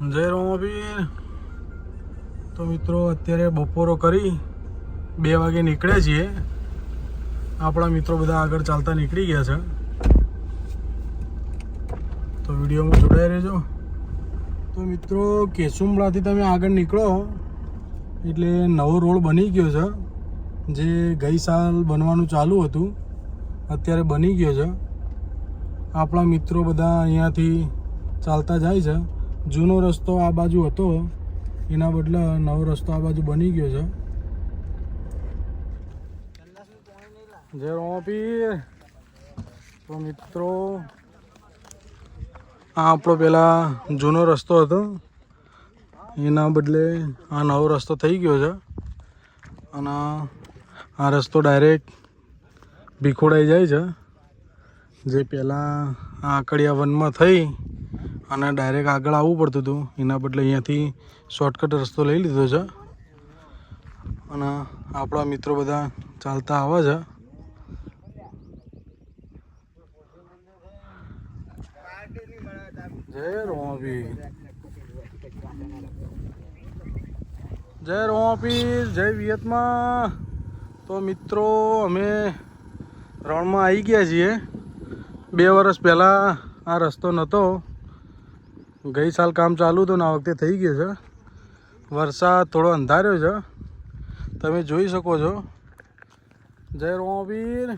જય રોમાબીર. તો મિત્રો અત્યારે બપોરો કરી 2 વાગે નીકળ્યા છીએ. આપણા મિત્રો બધા આગળ ચાલતા નીકળી ગયા છે. તો વિડીયોમાં જોડાઈ રહેજો. તો મિત્રો કેસુમડાથી તમે આગળ નીકળો એટલે નવો રોડ બની ગયો છે. જે ગઈ સાલ બનવાનું ચાલુ હતું અત્યારે બની ગયો છે. આપણા મિત્રો બધા અહીંયાથી ચાલતા જાય છે. જૂનો રસ્તો આ બાજુ હતો એના બદલે નવો રસ્તો આ બાજુ બની ગયો છે. જય રોમાપીર. તો મિત્રો આ આપણો પેલા જૂનો રસ્તો હતો એના બદલે આ નવો રસ્તો થઈ ગયો છે. અને આ રસ્તો ડાયરેક્ટ ભીખોડાઈ જાય છે. જે પહેલાં આ આકડિયા વનમાં થઈ અને ડાયરેક્ટ આગળ આવવું પડતું હતું એના બદલે અહીંયાથી શોર્ટકટ રસ્તો લઈ લીધો છે. અને આપણા મિત્રો બધા ચાલતા આવે છે. જય રોમાપીર. જય રોમાપીર. જય વિયતમાં. તો મિત્રો અમે રણમાં આવી ગયા છીએ. 2 વર્ષ પહેલાં આ રસ્તો નહોતો. ગઈ સાલ કામ ચાલુ હતું ને આ વખતે થઈ ગયું છે. વરસાદ થોડો અંધાર્યો છે તમે જોઈ શકો છો. જય રોમાપીર.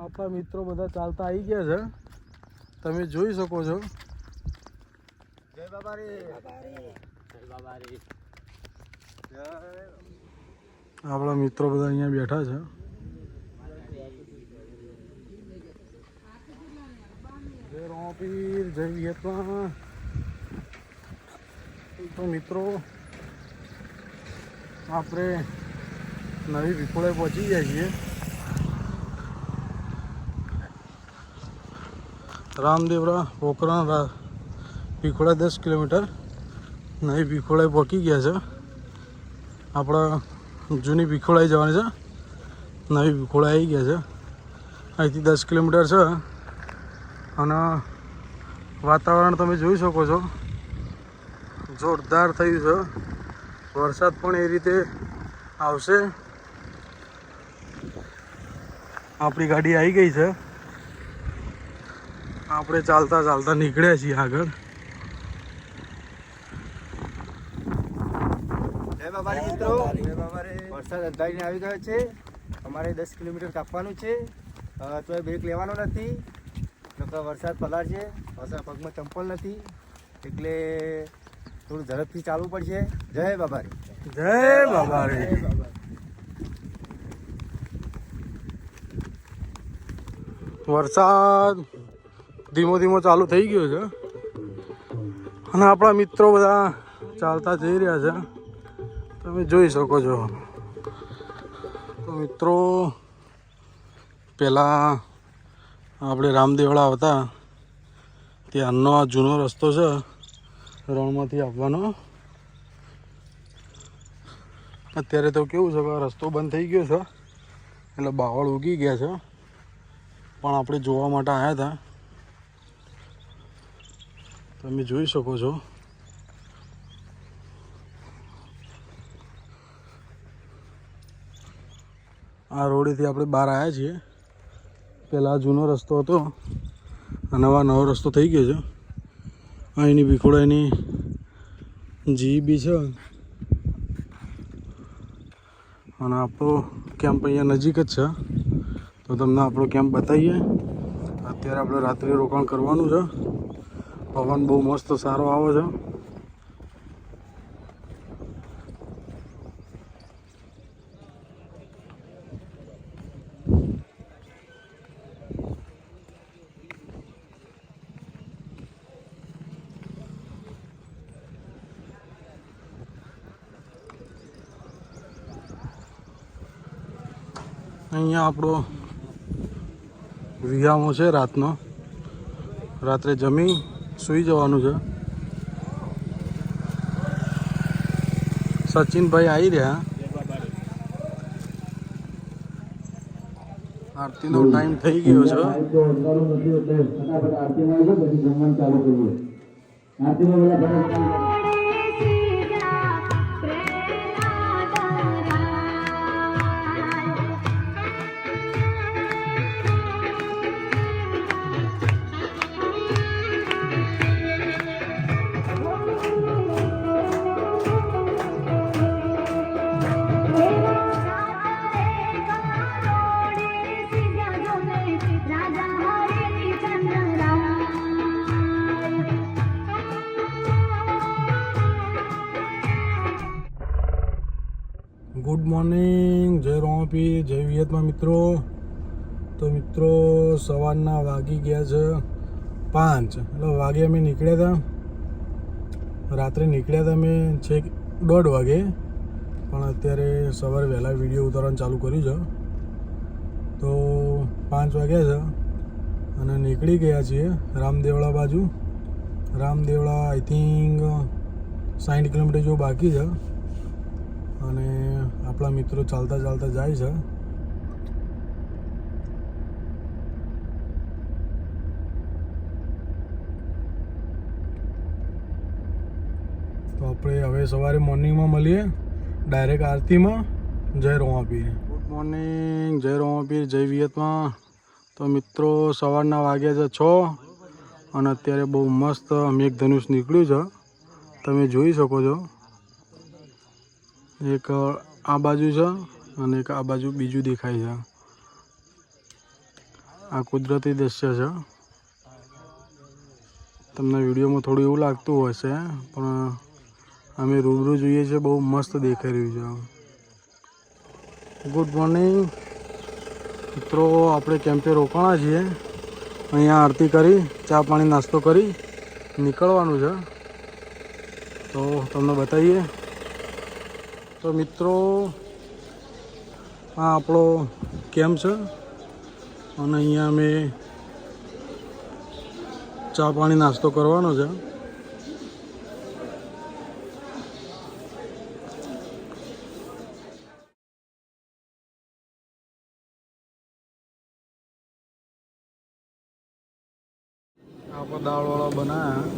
આપણા મિત્રો બધા ચાલતા આવી ગયા છે તમે જોઈ શકો છો. જય બાબારી. જય બાબારી. આપણા મિત્રો બધા અહીંયા બેઠા છે. જય રોમાપીર. જય વિયતમાં. તો મિત્રો આપણે નવી ભીખોડાઈ પહોંચી ગયા છીએ. રામદેવરા પોખરણ ભીખોડા 10 કિલોમીટર નવી ભીખોડાઈ પહોંચી ગયા છે. આપણા જૂની ભીખોડાઈ જવાની છે. નવી ભીખોડાઈ આવી ગયા છે. અહીંથી 10 કિલોમીટર છે. અને વાતાવરણ તમે જોઈ શકો છો જોરદાર થયું છે. વરસાદ પણ એ રીતે આવશે. આપણી ગાડી આવી ગઈ છે. આપણે ચાલતા ચાલતા નીકળ્યા છીએ આગળ. જય બાબારી મિત્રો. જય બાબારી. વરસાદ અંધારીને આવી ગયો છે. અમારે 10 કિલોમીટર કાપવાનું છે. તો એ બ્રેક લેવાનો નથી. વરસાદ પલાર છે. પગમાં ચંપલ નથી એટલે થોડું ઝડપથી ચાલવું પડશે. જય બાબારી. જય બાબારી. વરસાદ ધીમો ધીમો ચાલુ થઈ ગયો છે અને આપણા મિત્રો બધા ચાલતા જઈ રહ્યા છે તમે જોઈ શકો છો. તો મિત્રો પહેલાં આપણે રામદેવળા હતા ત્યારનો આ જૂનો રસ્તો છે રણમાંથી આવવાનો. અત્યારે તો કેવું છે કે રસ્તો બંધ થઈ ગયો છે એટલે બાવળ ઉગી ગયા છે. પણ આપણે જોવા માટે આવ્યા હતા તમે જોઈ શકો છો. આ રોડેથી આપણે બહાર આવ્યા છીએ. પહેલાં જૂનો રસ્તો હતો અને હવે નવો રસ્તો થઈ ગયો છે. અહીંની ભીખોડાઈની જીબી છે અને આપણો કેમ્પ અહીંયા નજીક જ છે. તો તમને આપણો કેમ્પ બતાવીએ. અત્યારે આપણે રાત્રે રોકાણ કરવાનું છે. પવન બહુ મસ્ત સારો આવે છે. અહીંયા આપણો વિહામો છે રાતનો. રાત્રે જમી સૂઈ જવાનું છે. સચિનભાઈ આવી રહ્યા. આરતીનો ટાઈમ થઈ ગયો છે. ગુડ મોર્નિંગ, જય રોમાપીર, જય વિયતમાં મિત્રો. તો મિત્રો સવારના વાગી ગયા છે 5. એટલે વાગે અમે નીકળ્યા હતા, રાત્રે નીકળ્યા હતા અમે છેક 1:30 વાગે, પણ અત્યારે સવારે વહેલા વિડીયો ઉતારવાનું ચાલુ કર્યું છે. તો 5 વાગ્યા છે અને નીકળી ગયા છીએ રામદેવળા બાજુ. રામદેવળા આઈ થિંક 60 કિલોમીટર જેવું બાકી છે અને આપણા મિત્રો ચાલતા ચાલતા જાય છે. તો આપણે હવે સવારે મોર્નિંગમાં મળીએ ડાયરેક્ટ આરતીમાં. જય રોમાપીર. ગુડ મોર્નિંગ, જય રોમાપીર, જય વિયતમાં. તો મિત્રો સવારના વાગ્યા છે 6 અને અત્યારે બહુ મસ્ત મેઘધનુષ નીકળ્યું છે, તમે જોઈ શકો છો. એક આ બાજુ છે અને એક આ બાજુ બીજું દેખાય છે. આ કુદરતી દ્રશ્ય છે. તમને વિડીયોમાં થોડું એવું લાગતું હશે, પણ અમે રૂબરૂ જોઈએ છીએ, બહુ મસ્ત દેખાઈ રહ્યું છે. ગુડ મોર્નિંગ મિત્રો, આપણે કેમ્પે રોકાણા છીએ. અહીંયા આરતી કરી, ચા પાણી નાસ્તો કરી નીકળવાનું છે. તો તમને બતાવીએ. તો મિત્રો આ આપણો કેમ્પ છે અને અહીંયા અમે ચા પાણી નાસ્તો કરવાનો છે. આપણે દાળવાળા બનાવ્યા,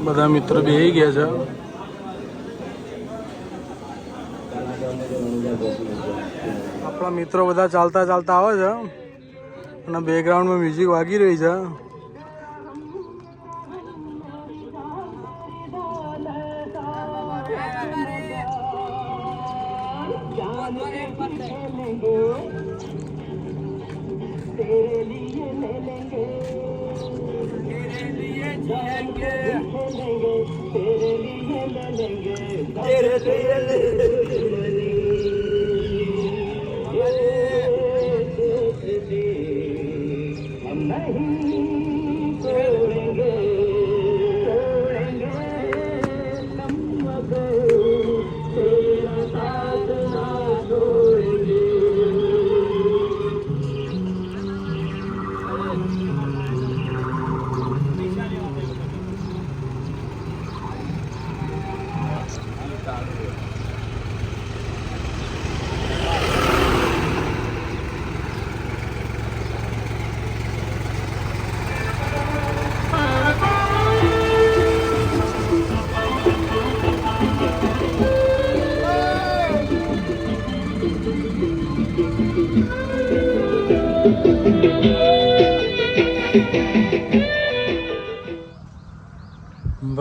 બધા મિત્ર બેસી ગયા છે. આપણા મિત્રો બધા ચાલતા ચાલતા આવે છે અને બેકગ્રાઉન્ડમાં મ્યુઝિક વાગી રહી છે.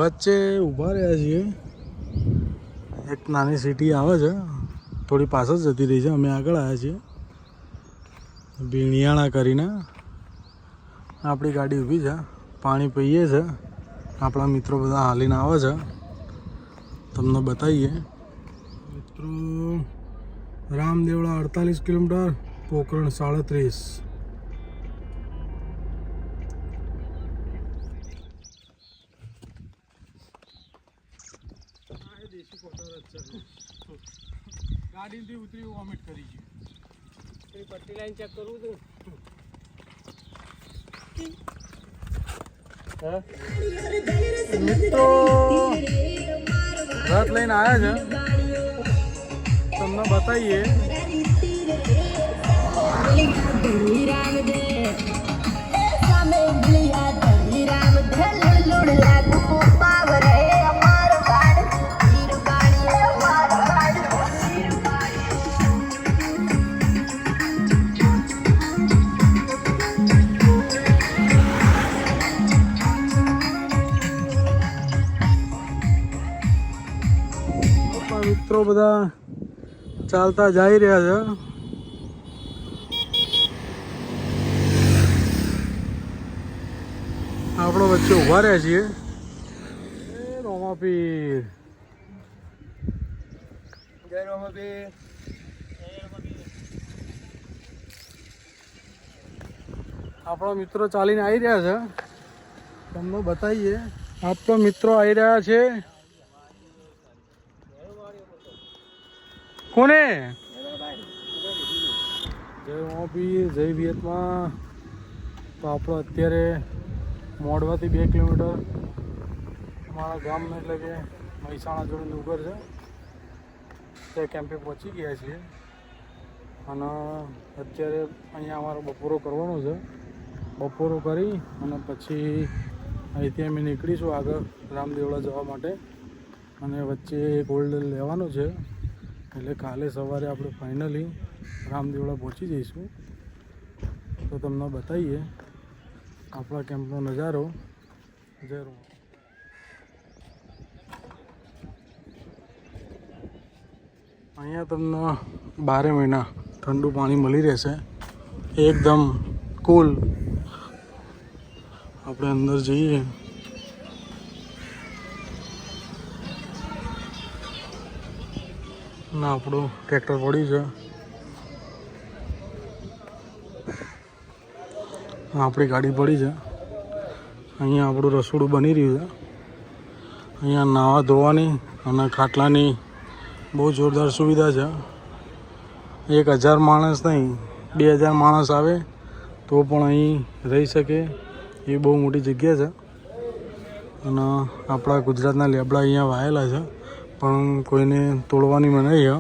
વચ્ચે ઊભા રહ્યા છીએ. એક નાની સિટી આવે છે, થોડી પાછળ જતી રહી છે. અમે આગળ આવ્યા છીએ ભીણિયાણા કરીને. આપણી ગાડી ઊભી છે, પાણી પીએ છે. આપણા મિત્રો બધા હાલીને આવે છે, તમને બતાવીએ. મિત્રો રામદેવળા 48 કિલોમીટર, પોકરણ 37. ગાડીથી ઉતરી વોમિટ કરી છે. પટ્ટી લાઈન ચેક કરવું હતું. મિત્રો રથ લઈને આવ્યા છે, તમને બતાવીએ. મિત્રો બધા ચાલતા જઈ રહ્યા છે. આપણો વચ્ચે ઊભા રહ્યા છીએ. એ રોમાપીર, જય રોમાપીર. આપણા મિત્રો ચાલીને આવી રહ્યા છે. તમને બતાવીએ. આપણા મિત્રો આવી રહ્યા છે. કોને? જય રોમાપીર, જય વિયતમાં. તો આપણો અત્યારે મોડવાથી 2 કિલોમીટર અમારા ગામમાં એટલે કે મહેસાણા જોડે ડુંગર છે તે કેમ્પે પહોંચી ગયા છીએ. અને અત્યારે અહીંયા અમારો બપોરો કરવાનો છે. બપોરો કરી અને પછી અહીંથી અમે નીકળીશું આગળ રામદેવળા જવા માટે. અને વચ્ચે ગોલ્ડ લેવાનું છે એટલે કાલે સવારે આપણે ફાઇનલી રામદેવળા પહોંચી જઈશું. તો તમને બતાવીએ આપણા કેમ્પનો નજારો. જરૂર અહીંયા તમને 12 મહિના ઠંડુ પાણી મળી રહેશે એકદમ કુલ. આપણે અંદર જઈએ. ના આપણું ટ્રેક્ટર પડ્યું છે. આપણી ગાડી પડી છે. અહીંયા આપણું રસોડું બની રહ્યું છે. અહીંયા નાવા ધોવાની અને ખાટલાની બહુ જોરદાર સુવિધા છે. 1000 માણસ નહીં 2000 માણસ આવે તો પણ અહીં રહી શકે એ બહુ મોટી જગ્યા છે. અને આપણા ગુજરાતના લેબડા અહીંયા વાયેલા છે પણ કોઈને તોડવાની મનાઈ છે.